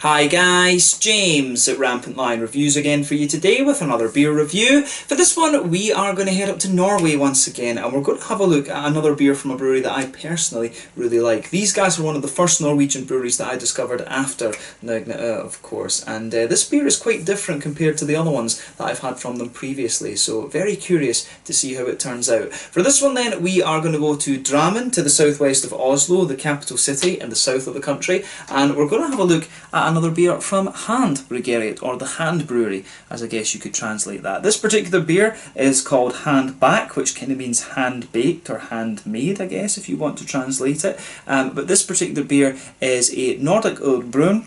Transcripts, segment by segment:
Hi guys, James at Rampant Lion Reviews again for you today with another beer review. For this one we are going to head up to Norway once again, and we're going to have a look at another beer from a brewery that I personally really like. These guys were one of the first Norwegian breweries that I discovered after Norway, of course, and this beer is quite different compared to the other ones that I've had from them previously, so very curious to see how it turns out. For this one then we are going to go to Drammen, to the southwest of Oslo, the capital city in the south of the country, and we're going to have a look at another beer from Haandbryggeriet, or the Haand Brewery, as I guess you could translate that. This particular beer is called Haand Bakk, which kind of means hand baked or handmade, I guess, if you want to translate it. But this particular beer is a Nordic old brown,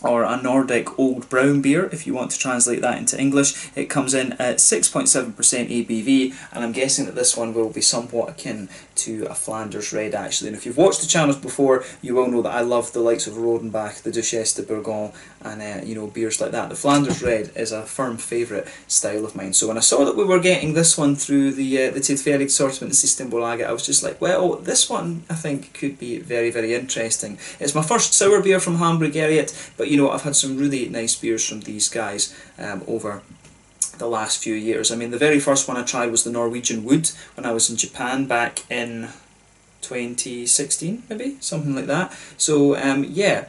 or a Nordic old brown beer, if you want to translate that into English. It comes in at 6.7% ABV, and I'm guessing that this one will be somewhat akin to a Flanders red, actually. And if you've watched the channels before, you will know that I love the likes of Rodenbach, the Duchesse de Bourgogne, and you know, beers like that. The Flanders red is a firm favourite style of mine. So when I saw that we were getting this one through the Tilfälligt Sortiment Systembolaget, I was just like, well, this one I think could be very, very interesting. It's my first sour beer from Haandbryggeriet, but you know, I've had some really nice beers from these guys over the last few years. I mean, the very first one I tried was the Norwegian Wood when I was in Japan back in 2016, maybe, something like that. So yeah.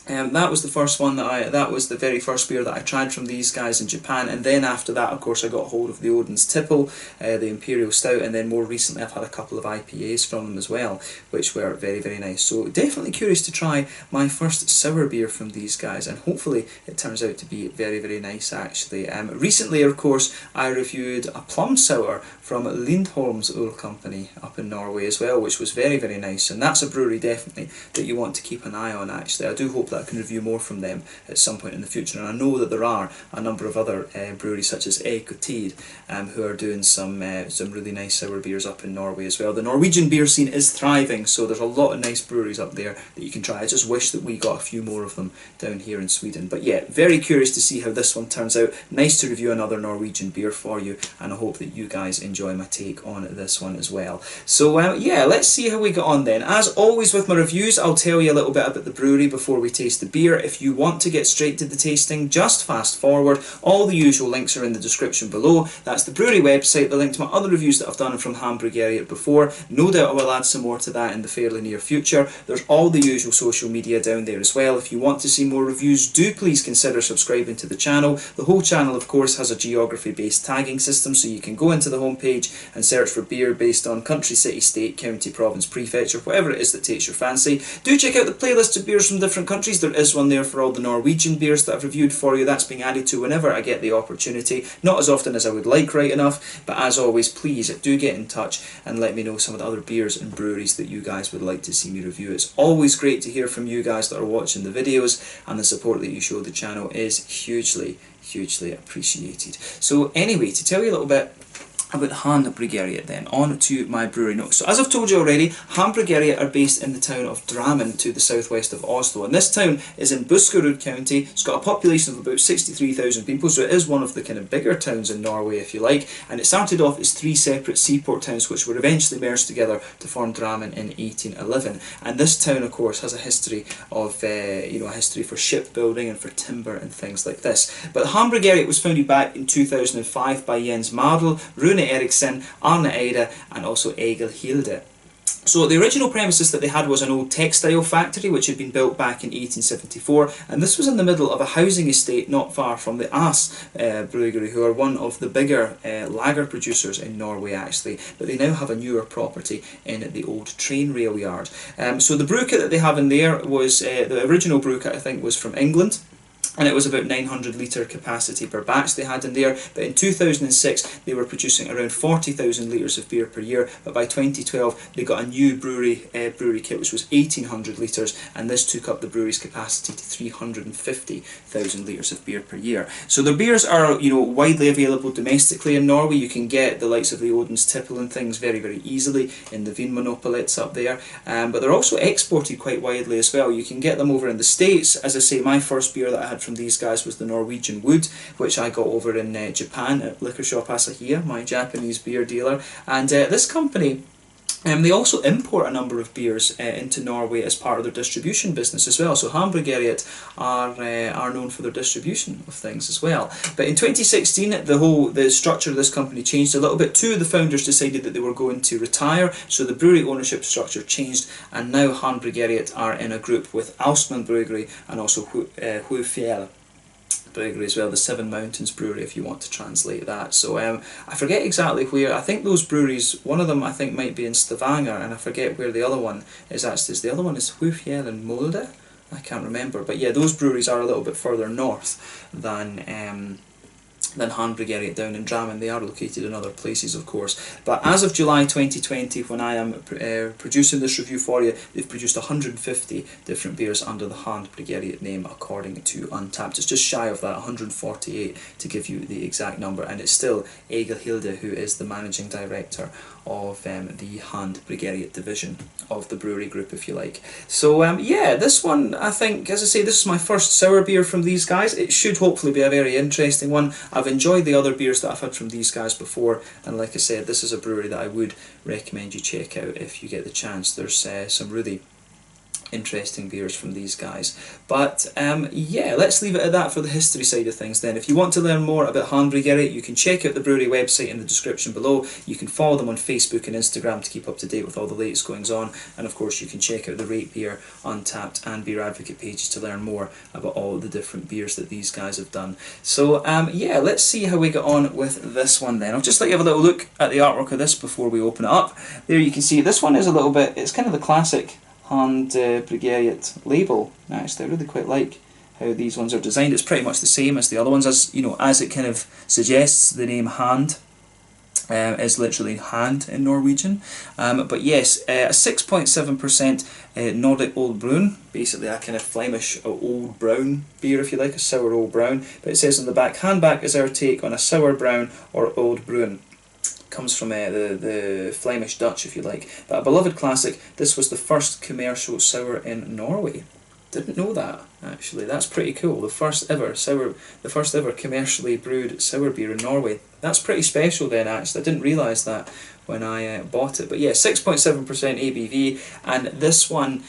That was the first one that was the very first beer that I tried from these guys in Japan, and then after that, of course, I got hold of the Odin's Tipple, the Imperial Stout, and then more recently I've had a couple of IPAs from them as well, which were very, very nice. So definitely curious to try my first sour beer from these guys, and hopefully it turns out to be very, very nice actually. Recently, of course, I reviewed a plum sour from Lindholm's Oil Company up in Norway as well, which was very, very nice, and that's a brewery definitely that you want to keep an eye on actually. I do hope that I can review more from them at some point in the future, and I know that there are a number of other breweries such as Ekotid who are doing some really nice sour beers up in Norway as well. The Norwegian beer scene is thriving, so there's a lot of nice breweries up there that you can try. I just wish that we got a few more of them down here in Sweden. But yeah, very curious to see how this one turns out. Nice to review another Norwegian beer for you, and I hope that you guys enjoy my take on this one as well. So yeah, let's see how we get on then. As always with my reviews, I'll tell you a little bit about the brewery before we taste the beer. If you want to get straight to the tasting, just fast forward. All the usual links are in the description below. That's the brewery website, the link to my other reviews that I've done from Haandbryggeriet before. No doubt I will add some more to that in the fairly near future. There's all the usual social media down there as well. If you want to see more reviews, do please consider subscribing to the channel. The whole channel, of course, has a geography-based tagging system, so you can go into the homepage and search for beer based on country, city, state, county, province, prefecture, whatever it is that takes your fancy. Do check out the playlist of beers from different countries. There is one there for all the Norwegian beers that I've reviewed for you. That's being added to whenever I get the opportunity. Not as often as I would like, right enough, but as always, please do get in touch and let me know some of the other beers and breweries that you guys would like to see me review. It's always great to hear from you guys that are watching the videos, and the support that you show the channel is hugely, hugely appreciated. So anyway, to tell you a little bit about Haandbryggeriet then, on to my brewery notes. So as I've told you already, Haandbryggeriet are based in the town of Drammen to the southwest of Oslo, and this town is in Buskerud county. It's got a population of about 63,000 people, so it is one of the kind of bigger towns in Norway, if you like, and it started off as 3 separate seaport towns which were eventually merged together to form Drammen in 1811. And this town, of course, has a history of you know, a history for shipbuilding and for timber and things like this. But Haandbryggeriet was founded back in 2005 by Jens Madel, Rune Eriksen, Arne Eide, and also Egil Hilde. So the original premises that they had was an old textile factory which had been built back in 1874, and this was in the middle of a housing estate not far from the As Brewery, who are one of the bigger lager producers in Norway actually, but they now have a newer property in the old train rail yard. So the brew kit that they have in there was, the original brew kit I think was from England, and it was about 900 litre capacity per batch they had in there. But in 2006 they were producing around 40,000 litres of beer per year, but by 2012 they got a new brewery kit which was 1800 litres, and this took up the brewery's capacity to 350,000 litres of beer per year. So their beers are, you know, widely available domestically in Norway. You can get the likes of the Odin's Tipple and things very, very easily in the Vinmonopolet up there, but they're also exported quite widely as well. You can get them over in the States. As I say, my first beer that I had from these guys was the Norwegian Wood, which I got over in Japan at Liquor Shop Asahiya, my Japanese beer dealer, and this company They also import a number of beers into Norway as part of their distribution business as well. So Haandbryggeriet are known for their distribution of things as well. But in 2016, the structure of this company changed a little bit. Two of the founders decided that they were going to retire, so the brewery ownership structure changed, and now Haandbryggeriet are in a group with Alsman Brewery and also Hufjell Brewery as well, the Seven Mountains Brewery, if you want to translate that. So I forget exactly where. I think those breweries, one of them I think might be in Stavanger, and I forget where the other one is. The other one is Hufjell and Molde. I can't remember, but yeah, those breweries are a little bit further north than Haandbryggeriet down in Drammen. They are located in other places, of course. But as of July 2020, when I am producing this review for you, they've produced 150 different beers under the Haandbryggeriet name, according to Untappd. It's just shy of that, 148 to give you the exact number, and it's still Egil Hilde who is the managing director of the Haandbryggeriet division of the brewery group, if you like. So yeah, this one, I think, as I say, this is my first sour beer from these guys. It should hopefully be a very interesting one. I've enjoyed the other beers that I've had from these guys before, and like I said, this is a brewery that I would recommend you check out if you get the chance. There's some really interesting beers from these guys. But yeah, let's leave it at that for the history side of things then. If you want to learn more about Haandbryggeriet, you can check out the brewery website in the description below. You can follow them on Facebook and Instagram to keep up to date with all the latest goings on, and of course you can check out the Rate Beer, Untappd and Beer Advocate pages to learn more about all the different beers that these guys have done. So yeah, let's see how we get on with this one then. I'll just let you have a little look at the artwork of this before we open it up. There you can see this one is a little bit, it's kind of the classic Haandbryggeriet label. Actually, I really quite like how these ones are designed. It's pretty much the same as the other ones, as you know, as it kind of suggests. The name Haand is literally hand in Norwegian. But yes, a 6.7% Nordic Old Brown, basically a kind of Flemish old brown beer, if you like, a sour old brown. But it says on the back, Haand Bakk is our take on a sour brown or old brown. Comes from the Flemish Dutch, if you like. But a beloved classic, this was the first commercial sour in Norway. Didn't know that, actually. That's pretty cool. The first ever commercially brewed sour beer in Norway. That's pretty special then, actually. I didn't realise that when I bought it. But yeah, 6.7% ABV, and this one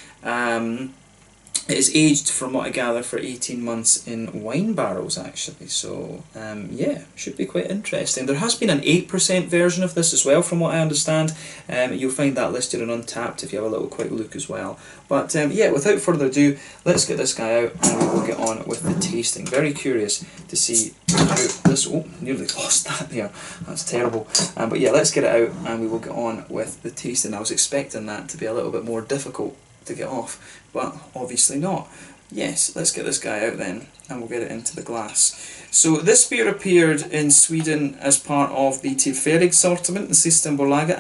it is aged, from what I gather, for 18 months in wine barrels, actually. So yeah, should be quite interesting. There has been an 8% version of this as well, from what I understand. You'll find that listed on Untappd if you have a little quick look as well. But yeah, without further ado, let's get this guy out and we'll get on with the tasting. Very curious to see how this... Oh, nearly lost that there. That's terrible. But yeah, let's get it out and we will get on with the tasting. I was expecting that to be a little bit more difficult to get off, but obviously not. Yes, let's get this guy out then and we'll get it into the glass. So this beer appeared in Sweden as part of the Tillfällig assortment in Systembolaget.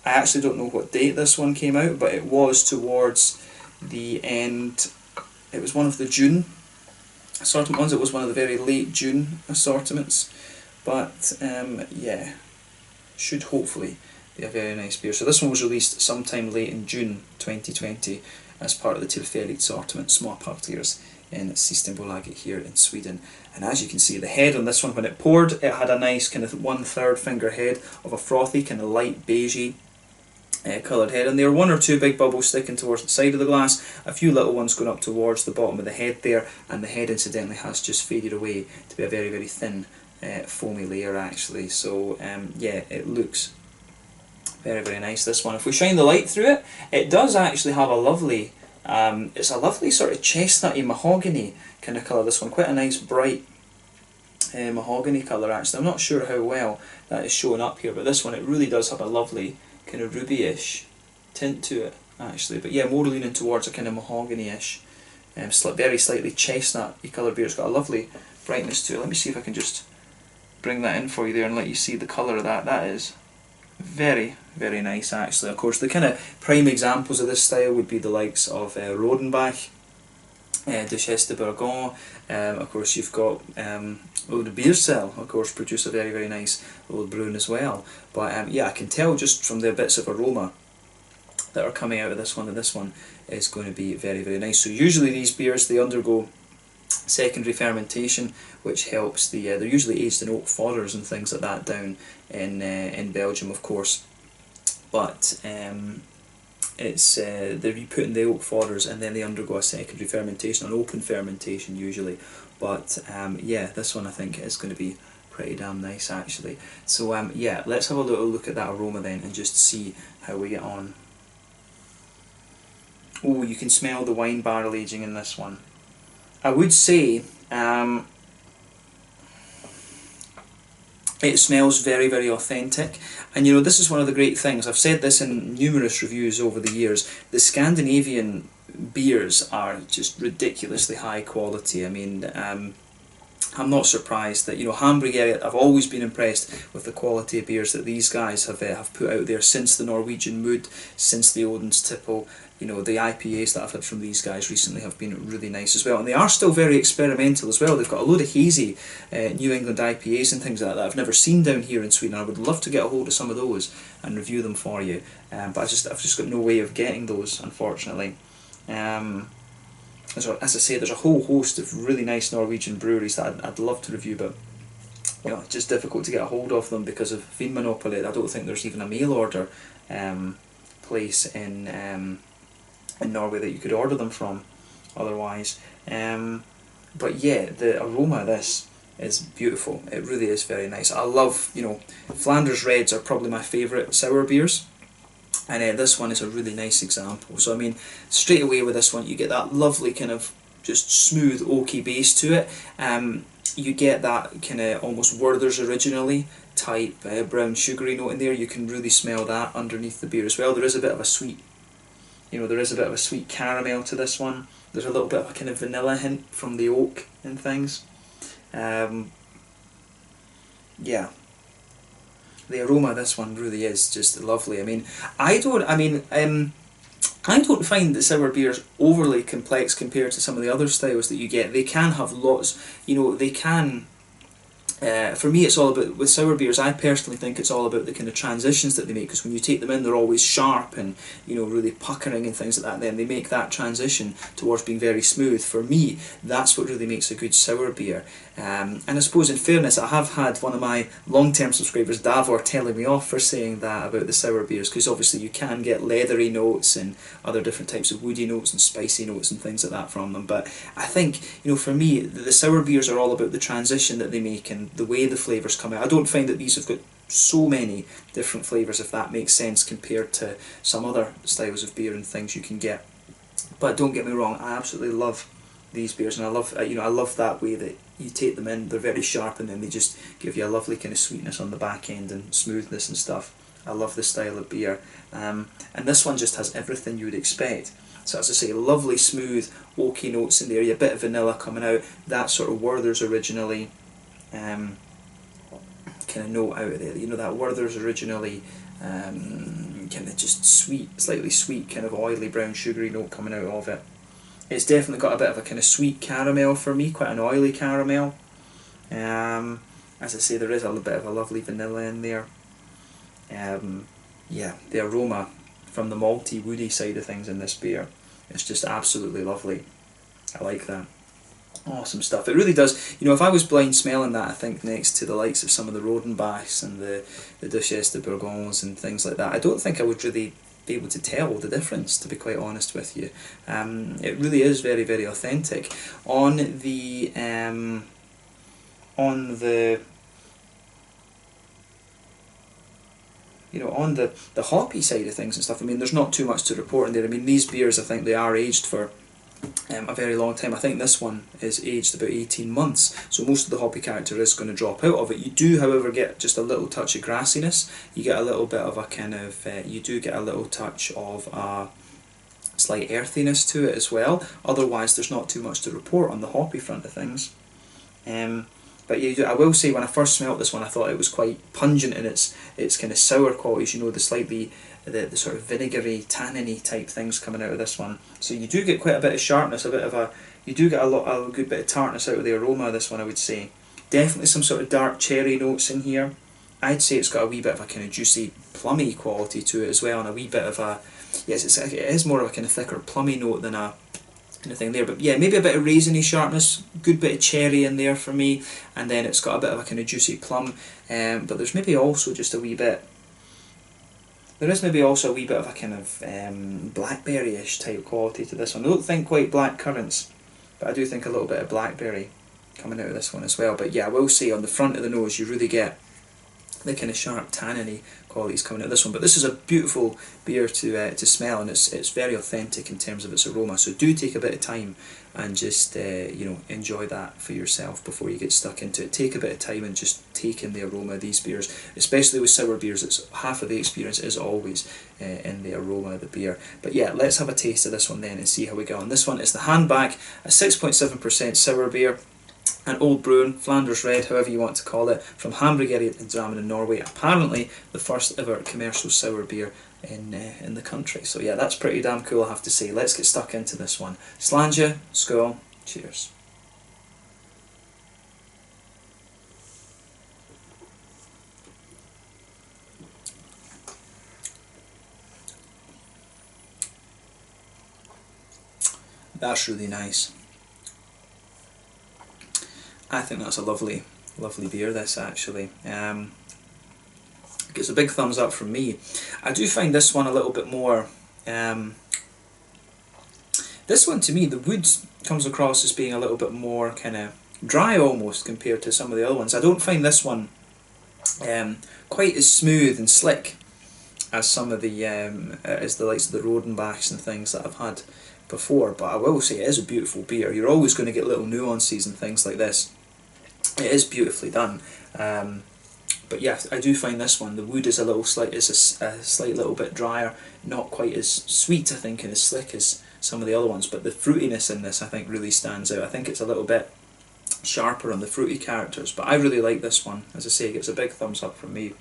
I actually don't know what date this one came out, but it was towards the end. It was one of the June assortment ones. It was one of the very late June assortments, but yeah, should hopefully be a very nice beer. So this one was released sometime late in June 2020 as part of the Tillfällig assortment, Småpartiers in Systembolaget here in Sweden. And as you can see, the head on this one, when it poured, it had a nice kind of 1/3 finger head of a frothy, kind of light beigey coloured head, and there were one or two big bubbles sticking towards the side of the glass, a few little ones going up towards the bottom of the head there, and the head incidentally has just faded away to be a very, very thin foamy layer actually. So yeah, it looks very, very nice, this one. If we shine the light through it, it does actually have a lovely, it's a lovely sort of chestnutty mahogany kind of colour, this one. Quite a nice bright mahogany colour actually. I'm not sure how well that is showing up here, but this one, it really does have a lovely kind of ruby-ish tint to it actually. But yeah, more leaning towards a kind of mahogany-ish, very slightly chestnutty colour beer. It's got a lovely brightness to it. Let me see if I can just bring that in for you there and let you see the colour of that. That is very, very nice actually. Of course, the kind of prime examples of this style would be the likes of Rodenbach, Duchesse de Bourgogne. Of course, you've got Old Biercell, of course, produce a very, very nice old brown as well. But yeah, I can tell just from the bits of aroma that are coming out of this one that this one is going to be very, very nice. So usually these beers, they undergo secondary fermentation, which helps the they're usually aged in oak fodders and things like that down in Belgium, of course. but it's they're put in the oak fodders and then they undergo a secondary fermentation, an open fermentation usually. But yeah, this one I think is going to be pretty damn nice actually. So yeah, let's have a little look at that aroma then and just see how we get on. Oh, you can smell the wine barrel aging in this one. I would say it smells very, very authentic, and you know, this is one of the great things. I've said this in numerous reviews over the years. The Scandinavian beers are just ridiculously high quality. I mean, I'm not surprised that, you know, Haandbryggeriet, I've always been impressed with the quality of beers that these guys have put out there since the Norwegian Mood, since the Odin's. You know, the IPAs that I've had from these guys recently have been really nice as well, and they are still very experimental as well. They've got a load of hazy New England IPAs and things like that I've never seen down here in Sweden. I would love to get a hold of some of those and review them for you, but I've just got no way of getting those, unfortunately. As I say, there's a whole host of really nice Norwegian breweries that I'd love to review, but you know, it's just difficult to get a hold of them because of Vinmonopolet. I don't think there's even a mail order place in Norway that you could order them from otherwise. But yeah, the aroma of this is beautiful. It really is very nice. I love, you know, Flanders Reds are probably my favourite sour beers, and this one is a really nice example. So I mean, straight away with this one you get that lovely kind of just smooth oaky base to it. You get that kind of almost Werther's Originally type brown sugary note in there. You can really smell that underneath the beer as well. There is a bit of a sweet, you know, there is a bit of a sweet caramel to this one. There's a little bit of a kind of vanilla hint from the oak and things. Yeah, the aroma of this one really is just lovely. I mean, I don't find that sour beers overly complex compared to some of the other styles that you get. They can have lots, you know, they can. For me, it's all about, with sour beers, I personally think it's all about the kind of transitions that they make, because when you take them in, they're always sharp and, you know, really puckering and things like that, and then they make that transition towards being very smooth. For me, that's what really makes a good sour beer. And I suppose, in fairness, I have had one of my long-term subscribers, Davor, telling me off for saying that about the sour beers, because obviously you can get leathery notes and other different types of woody notes and spicy notes and things like that from them. But I think, you know, for me, the sour beers are all about the transition that they make and the way the flavours come out. I don't find that these have got so many different flavours, if that makes sense, compared to some other styles of beer and things you can get. But don't get me wrong, I absolutely love these beers, and I love, you know, I love that way that you take them in, they're very sharp, and then they just give you a lovely kind of sweetness on the back end and smoothness and stuff. I love this style of beer, and this one just has everything you would expect. So as I say, lovely smooth oaky notes in there, a bit of vanilla coming out, that sort of Werther's Originally kind of note out of there, you know, that Werther's Originally kind of just sweet, slightly sweet, kind of oily brown sugary note coming out of it. It's definitely got a bit of a kind of sweet caramel for me, quite an oily caramel. As I say, there is a little bit of a lovely vanilla in there. Yeah, the aroma from the malty, woody side of things in this beer, it's just absolutely lovely. I like that. Awesome stuff. It really does. You know, if I was blind smelling that, I think next to the likes of some of the Rodenbachs and the Duchesse de Bourgognes and things like that, I don't think I would really be able to tell the difference, to be quite honest with you. It really is very, very authentic. On the you know, on the hoppy side of things and stuff, I mean, there's not too much to report in there. I mean, these beers, I think they are aged for a very long time. I think this one is aged about 18 months, so most of the hoppy character is going to drop out of it. You do, however, get just a little touch of grassiness. You get a little bit of a kind of, you do get a little touch of a slight earthiness to it as well. Otherwise, there's not too much to report on the hoppy front of things. But yeah, I will say, when I first smelt this one, I thought it was quite pungent in its kind of sour qualities. You know, the slightly the sort of vinegary, tanniny type things coming out of this one. So you do get quite a bit of sharpness, you do get a good bit of tartness out of the aroma of this one, I would say. Definitely some sort of dark cherry notes in here. I'd say it's got a wee bit of a kind of juicy, plummy quality to it as well, and a wee bit of a, yes, it is more of a kind of thicker plummy note than a kind of thing there. But yeah, maybe a bit of raisiny sharpness, good bit of cherry in there for me, and then it's got a bit of a kind of juicy plum. But there's maybe also just a wee bit There is maybe also a wee bit of a kind of blackberry-ish type quality to this one. I don't think quite black currants, but I do think a little bit of blackberry coming out of this one as well. But yeah, I will say on the front of the nose you really get the kind of sharp tanniny qualities coming out of this one. But this is a beautiful beer to smell, and it's very authentic in terms of its aroma. So do take a bit of time and just you know, enjoy that for yourself before you get stuck into it. Take a bit of time and just take in the aroma of these beers, especially with sour beers. It's half of the experience is always in the aroma of the beer. But yeah, let's have a taste of this one then and see how we go on. This one is the Haand Bakk, a 6.7% sour beer. An old brewing, Flanders red, however you want to call it, from Haandbryggeriet in Drammen in Norway. Apparently the first ever commercial sour beer in the country. So yeah, that's pretty damn cool, I have to say. Let's get stuck into this one. Slàinte, skål, cheers. That's really nice. I think that's a lovely beer, this actually. Gets a big thumbs up from me. I do find this one a little bit more, this one to me, the wood comes across as being a little bit more kind of dry almost compared to some of the other ones. I don't find this one quite as smooth and slick as some of the, as the likes of the Rodenbachs and things that I've had before, but I will say it is a beautiful beer. You're always going to get little nuances and things like this. It is beautifully done, but yeah, I do find this one, the wood is a slight little bit drier, not quite as sweet I think and as slick as some of the other ones, but the fruitiness in this I think really stands out. I think it's a little bit sharper on the fruity characters, but I really like this one. As I say, it gets a big thumbs up from me.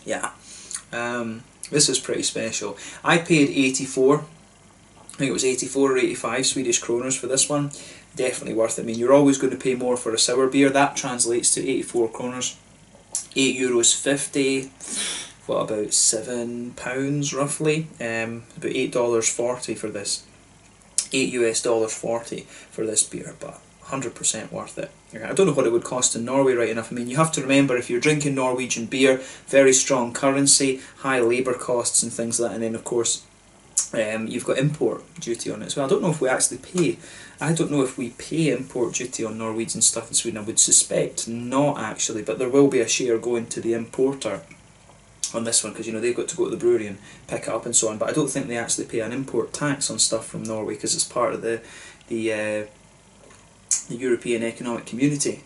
Yeah, this is pretty special. I paid 84, I think it was 84 or 85 Swedish kroners for this one. Definitely worth it. I mean, you're always going to pay more for a sour beer. That translates to 84 kroners, €8.50, what, about £7 roughly, about $8.40 for this, $8 for this beer, but 100% worth it. I don't know what it would cost in Norway right enough. I mean, you have to remember, if you're drinking Norwegian beer, very strong currency, high labour costs and things like that, and then of course you've got import duty on it as well. I don't know if we actually pay, I don't know if we pay import duty on Norwegian stuff in Sweden. I would suspect not actually, but there will be a share going to the importer on this one, because you know they've got to go to the brewery and pick it up and so on, but I don't think they actually pay an import tax on stuff from Norway because it's part of the European Economic Community.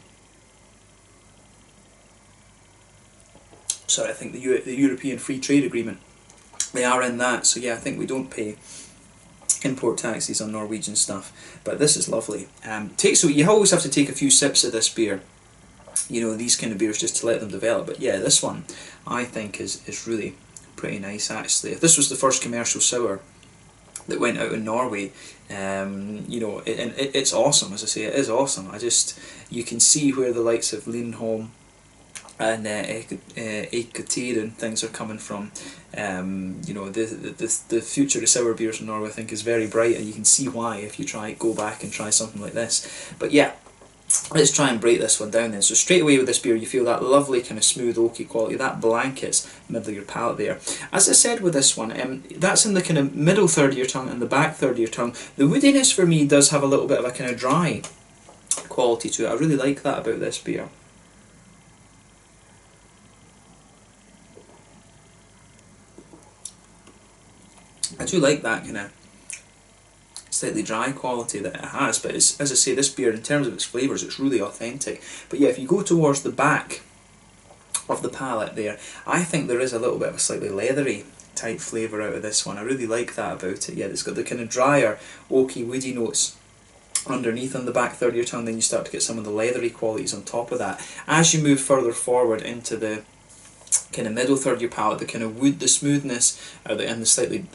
Sorry, I think the European Free Trade Agreement. They are in that, so yeah, I think we don't pay import taxes on Norwegian stuff. But this is lovely. So you always have to take a few sips of this beer, you know, these kind of beers, just to let them develop. But yeah, this one I think is really pretty nice actually. If this was the first commercial sour that went out in Norway, you know, it's awesome. As I say, it is awesome. You can see where the likes of Lindholm and Eikatir and things are coming from. You know, the future of sour beers in Norway I think is very bright, and you can see why if you go back and try something like this. But yeah, let's try and break this one down then. So straight away with this beer you feel that lovely kind of smooth oaky quality, that blankets middle of your palate there. As I said with this one, that's in the kind of middle third of your tongue and the back third of your tongue. The woodiness for me does have a little bit of a kind of dry quality to it. I really like that about this beer. I do like that kind of slightly dry quality that it has, but it's, as I say, this beer in terms of its flavours, it's really authentic. But yeah, if you go towards the back of the palate there, I think there is a little bit of a slightly leathery type flavour out of this one. I really like that about it. Yeah, it's got the kind of drier, oaky, woody notes underneath on the back third of your tongue, then you start to get some of the leathery qualities on top of that. As you move further forward into the kind of middle third of your palate, the kind of wood, the smoothness, and the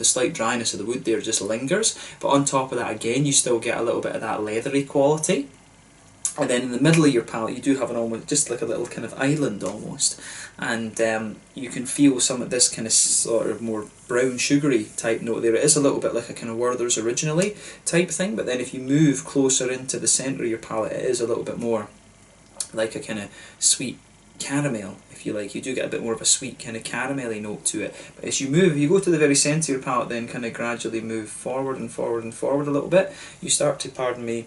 slight dryness of the wood there just lingers. But on top of that, again, you still get a little bit of that leathery quality. And then in the middle of your palate you do have an almost, just like a little kind of island almost, and you can feel some of this kind of sort of more brown sugary type note there. It is a little bit like a kind of Werther's Originally type thing, but then if you move closer into the centre of your palate, it is a little bit more like a kind of sweet caramel, if you like. You do get a bit more of a sweet kind of caramelly note to it. But as you move, you go to the very centre of your palate, then kind of gradually move forward and forward and forward a little bit, you start to, pardon me,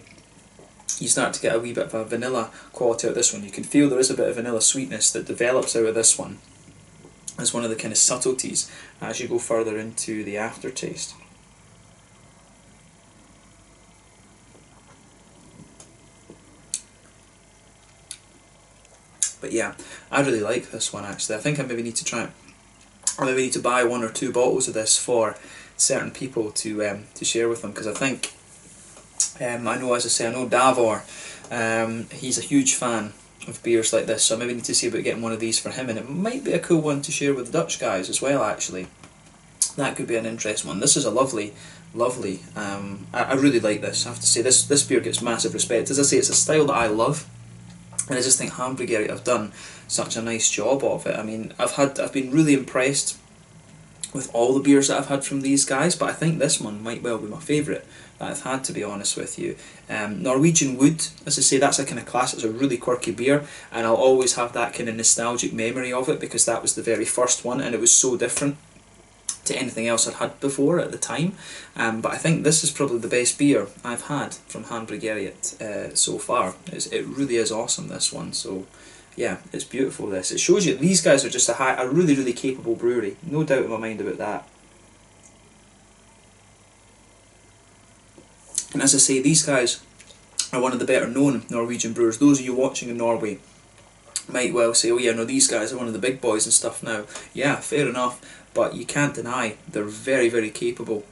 you start to get a wee bit of a vanilla quality out of this one. You can feel there is a bit of vanilla sweetness that develops out of this one as one of the kind of subtleties as you go further into the aftertaste. But yeah, I really like this one actually. I think I maybe need to try it. I maybe need to buy 1 or 2 bottles of this for certain people to share with them, because I think I know, as I say, I know Davor, he's a huge fan of beers like this, so I maybe need to see about getting one of these for him, and it might be a cool one to share with the Dutch guys as well actually. That could be an interesting one. This is a lovely, I really like this, I have to say. This beer gets massive respect. As I say, it's a style that I love, and I just think Haandbryggeriet have done such a nice job of it. I mean, I've been really impressed with all the beers that I've had from these guys, but I think this one might well be my favourite that I've had, to be honest with you. Norwegian Wood, as I say, that's a kind of class, it's a really quirky beer, and I'll always have that kind of nostalgic memory of it because that was the very first one and it was so different to anything else I'd had before at the time. But I think this is probably the best beer I've had from Haandbryggeriet so far. It really is awesome, this one. So yeah, it's beautiful this. It shows you these guys are just a really, really capable brewery. No doubt in my mind about that. And as I say, these guys are one of the better known Norwegian brewers. Those of you watching in Norway might well say, oh yeah, no, these guys are one of the big boys and stuff now. Yeah, fair enough, but you can't deny they're very, very capable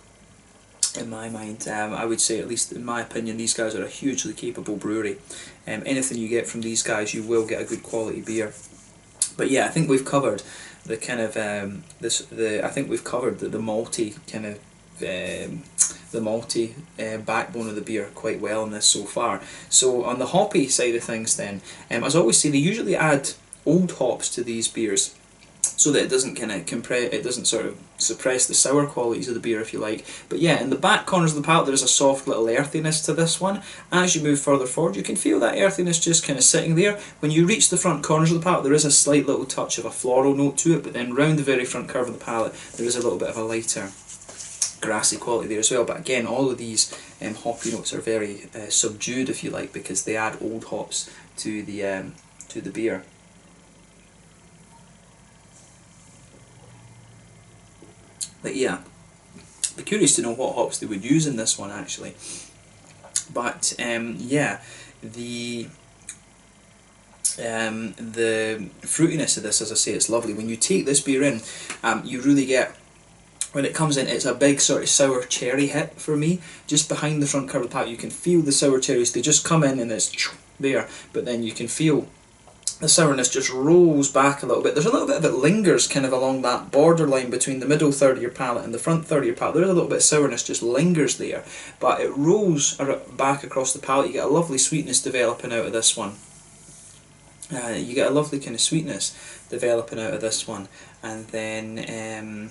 in my mind. I would say, at least in my opinion, these guys are a hugely capable brewery. Anything you get from these guys, you will get a good quality beer. But yeah, I think we've covered the kind of I think we've covered the malty kind of the malty backbone of the beer quite well in this so far. So on the hoppy side of things then, as I always say, they usually add old hops to these beers so that it doesn't kind of it doesn't sort of suppress the sour qualities of the beer, if you like. But yeah, in the back corners of the palate there is a soft little earthiness to this one. As you move further forward you can feel that earthiness just kind of sitting there. When you reach the front corners of the palate there is a slight little touch of a floral note to it, but then round the very front curve of the palate there is a little bit of a lighter grassy quality there as well. But again, all of these hoppy notes are very subdued, if you like, because they add old hops to the beer. But yeah, be curious to know what hops they would use in this one actually. But yeah, the fruitiness of this, as I say, it's lovely. When you take this beer in, you really get, when it comes in, it's a big sort of sour cherry hit for me. Just behind the front curve of the palate you can feel the sour cherries, they just come in and it's there, but then you can feel the sourness just rolls back a little bit. There's a little bit of it lingers kind of along that borderline between the middle third of your palate and the front third of your palate. There's a little bit of sourness just lingers there, but it rolls back across the palate. You get a lovely sweetness developing out of this one. You get a lovely kind of sweetness developing out of this one, and then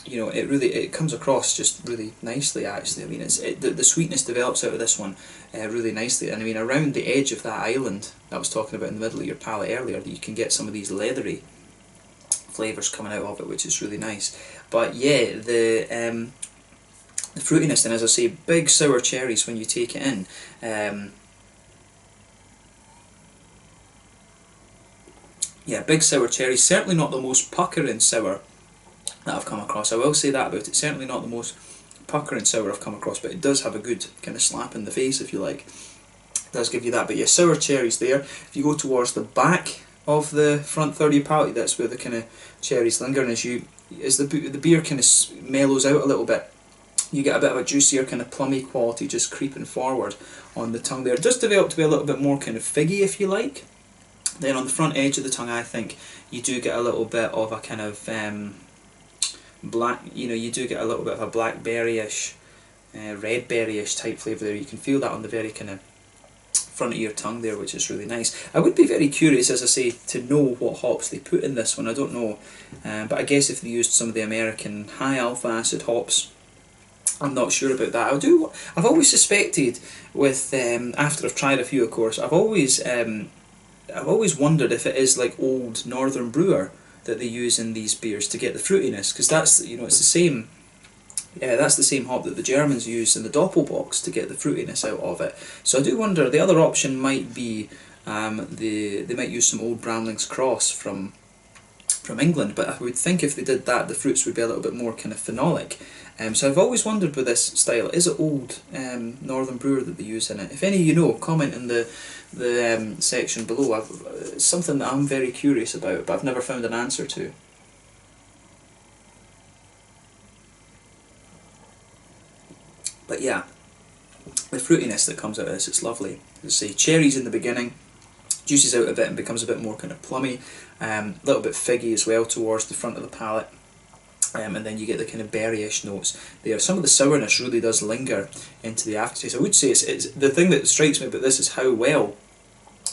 you know, it comes across just really nicely actually. I mean, the sweetness develops out of this one really nicely, and I mean around the edge of that island that I was talking about in the middle of your palate earlier, you can get some of these leathery flavours coming out of it, which is really nice. But yeah, the fruitiness, and as I say, big sour cherries when you take it in. Yeah, big sour cherries, certainly not the most puckering sour that I've come across. I will say that about it. Certainly not the most puckering sour I've come across, but it does have a good kind of slap in the face, if you like. It does give you that. But yeah, sour cherries there. If you go towards the back of the front third of your palate, that's where the kind of cherries linger, and as the beer kind of mellows out a little bit, you get a bit of a juicier kind of plummy quality just creeping forward on the tongue there. It does develop to be a little bit more kind of figgy, if you like. Then on the front edge of the tongue, I think you do get a little bit of a kind of black, you know, you do get a little bit of a blackberry-ish, red berry-ish type flavour there. You can feel that on the very kind of front of your tongue there, which is really nice. I would be very curious, as I say, to know what hops they put in this one. I don't know, but I guess if they used some of the American high alpha acid hops, I'm not sure about that. I've always suspected with after I've tried a few, of course, I've always wondered if it is like old Northern Brewer that they use in these beers to get the fruitiness, because that's, you know, it's the same. Yeah, that's the same hop that the Germans use in the Doppelbox to get the fruitiness out of it. So I do wonder, the other option might be they might use some old Bramling's Cross from England, but I would think if they did that, the fruits would be a little bit more kind of phenolic. So I've always wondered with this style, is it old Northern Brewer that they use in it? If any of you know, comment in the section below. It's something that I'm very curious about, but I've never found an answer to. But yeah, the fruitiness that comes out of this, it's lovely. As I say, cherries in the beginning, juices out a bit and becomes a bit more kind of plummy, a little bit figgy as well towards the front of the palate, and then you get the kind of berryish notes there. Some of the sourness really does linger into the aftertaste. I would say it's the thing that strikes me about this is how well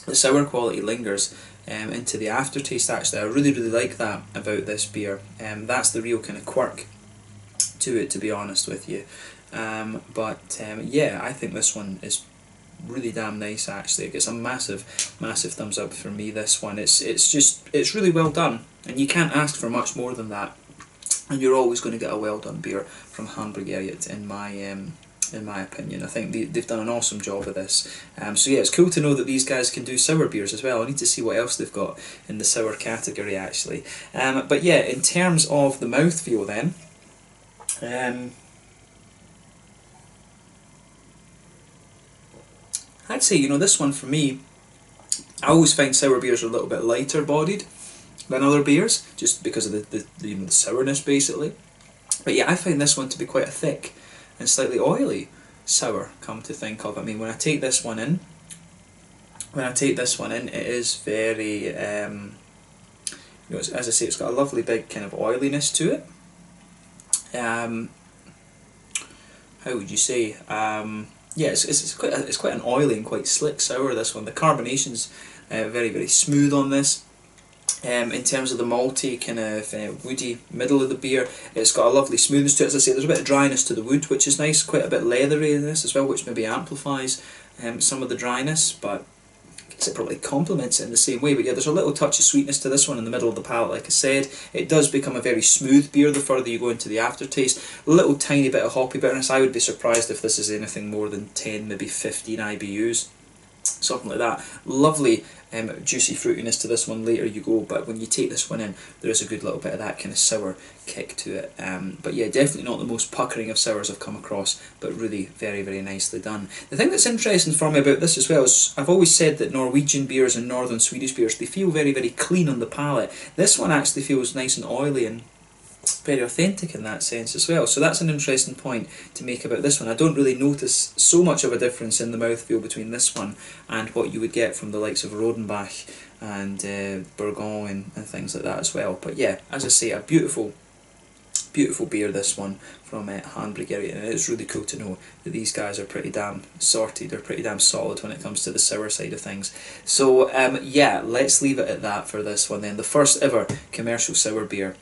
the sour quality lingers into the aftertaste. Actually, I really like that about this beer. That's the real kind of quirk to it, to be honest with you. Yeah, I think this one is really damn nice. Actually, it gets a massive thumbs up for me. This one, it's really well done, and you can't ask for much more than that. And you're always going to get a well done beer from Haandbryggeriet, in my opinion. I think they've done an awesome job of this. So yeah, it's cool to know that these guys can do sour beers as well. I need to see what else they've got in the sour category actually. But yeah, in terms of the mouthfeel then. I'd say, you know, this one for me, I always find sour beers are a little bit lighter bodied than other beers, just because of the you know, the sourness basically. But yeah, I find this one to be quite a thick and slightly oily sour, come to think of. I mean, when I take this one in, it is very, you know, as I say, it's got a lovely big kind of oiliness to it. How would you say? Yeah, it's quite an oily and quite slick sour, this one. The carbonation's very smooth on this. In terms of the malty, kind of woody middle of the beer, it's got a lovely smoothness to it. As I say, there's a bit of dryness to the wood, which is nice, quite a bit leathery in this as well, which maybe amplifies some of the dryness, but I guess it probably complements it in the same way. But yeah, there's a little touch of sweetness to this one in the middle of the palate, like I said. It does become a very smooth beer the further you go into the aftertaste. A little tiny bit of hoppy bitterness. I would be surprised if this is anything more than 10, maybe 15 IBUs. Something like that. Lovely juicy fruitiness to this one later you go, but when you take this one in, there is a good little bit of that kind of sour kick to it. But yeah, definitely not the most puckering of sours I've come across, but really very nicely done. The thing that's interesting for me about this as well is, I've always said that Norwegian beers and northern Swedish beers, they feel very clean on the palate. This one actually feels nice and oily and very authentic in that sense as well. So that's an interesting point to make about this one. I don't really notice so much of a difference in the mouthfeel between this one and what you would get from the likes of Rodenbach and Bourgogne and things like that as well. But yeah, as I say, a beautiful beer, this one from Haandbryggeriet, and it is really cool to know that these guys are pretty damn sorted, or pretty damn solid when it comes to the sour side of things. So yeah, let's leave it at that for this one then. The first ever commercial sour beer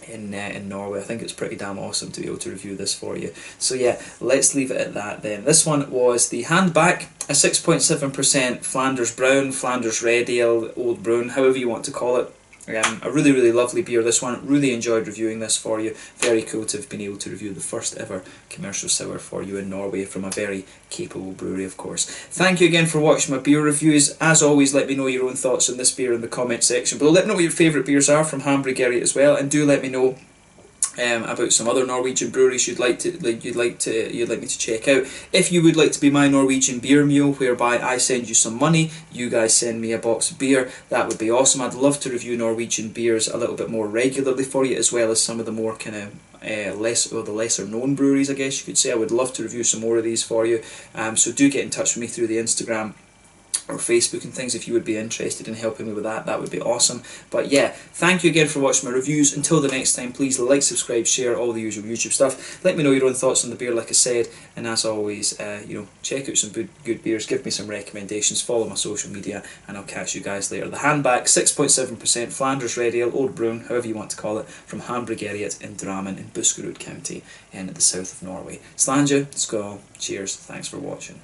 in Norway. I think it's pretty damn awesome to be able to review this for you. So yeah, let's leave it at that then. This one was the Haand Bakk, a 6.7% Flanders Brown, Flanders Red Ale, Old Brown, however you want to call it. A really lovely beer, this one. Really enjoyed reviewing this for you. Very cool to have been able to review the first ever commercial sour for you in Norway from a very capable brewery, of course. Thank you again for watching my beer reviews. As always, let me know your own thoughts on this beer in the comment section below. Let me know what your favourite beers are from Haandbryggeriet as well, and do let me know about some other Norwegian breweries you'd like me to check out. If you would like to be my Norwegian beer mule, whereby I send you some money, you guys send me a box of beer, that would be awesome. I'd love to review Norwegian beers a little bit more regularly for you, as well as some of the more kind of the lesser known breweries, I guess you could say. I would love to review some more of these for you. So do get in touch with me through the Instagram or Facebook and things. If you would be interested in helping me with that, that would be awesome. But yeah, thank you again for watching my reviews. Until the next time, please like, subscribe, share, all the usual YouTube stuff. Let me know your own thoughts on the beer, like I said, and as always, check out some good beers, give me some recommendations, follow my social media, and I'll catch you guys later. The Haand Bakk 6.7% Flanders Red Ale, Old Brown, however you want to call it, from Haandbryggeriet in Drammen in Buskerud County in the south of Norway. Slanja, skål, cheers, thanks for watching.